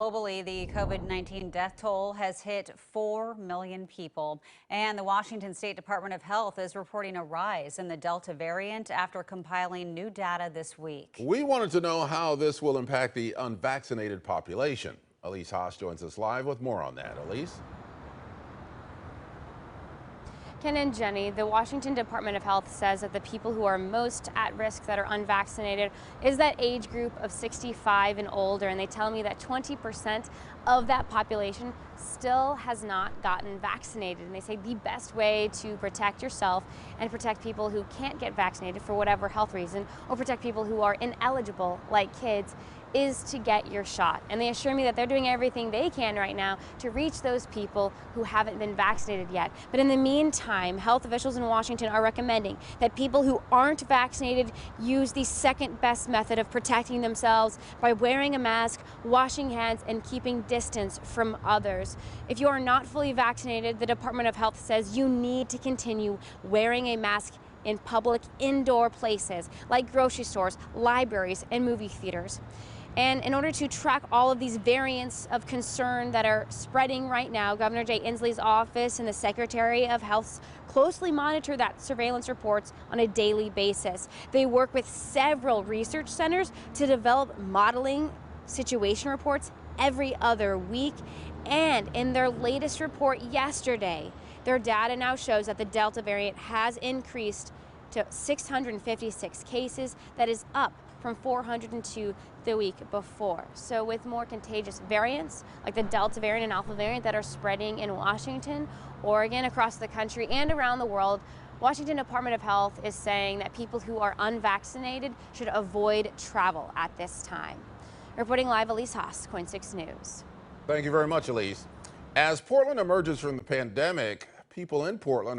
Globally, the COVID-19 death toll has hit 4 million people, and the Washington State Department of Health is reporting a rise in the Delta variant after compiling new data this week. We wanted to know how this will impact the unvaccinated population. Elise Haas joins us live with more on that. Elise? Ken and Jenny, the Washington Department of Health says that the people who are most at risk that are unvaccinated is that age group of 65 and older. And they tell me that 20% of that population still has not gotten vaccinated. And they say the best way to protect yourself and protect people who can't get vaccinated for whatever health reason, or protect people who are ineligible, like kids, is to get your shot. And they assure me that they're doing everything they can right now to reach those people who haven't been vaccinated yet. But in the meantime, health officials in Washington are recommending that people who aren't vaccinated use the second best method of protecting themselves by wearing a mask, washing hands, and keeping distance from others. If you are not fully vaccinated, the Department of Health says you need to continue wearing a mask in public indoor places like grocery stores, libraries, and movie theaters. And in order to track all of these variants of concern that are spreading right now, Governor Jay Inslee's office and the Secretary of Health closely monitor that surveillance reports on a daily basis. They work with several research centers to develop modeling situation reports every other week. And in their latest report yesterday, their data now shows that the Delta variant has increased to 656 cases. That is up from 402 the week before. So with more contagious variants like the Delta variant and Alpha variant that are spreading in Washington, Oregon, across the country and around the world, Washington Department of Health is saying that people who are unvaccinated should avoid travel at this time. Reporting live, Elise Haas, KOIN 6 News. Thank you very much, Elise. As Portland emerges from the pandemic, people in Portland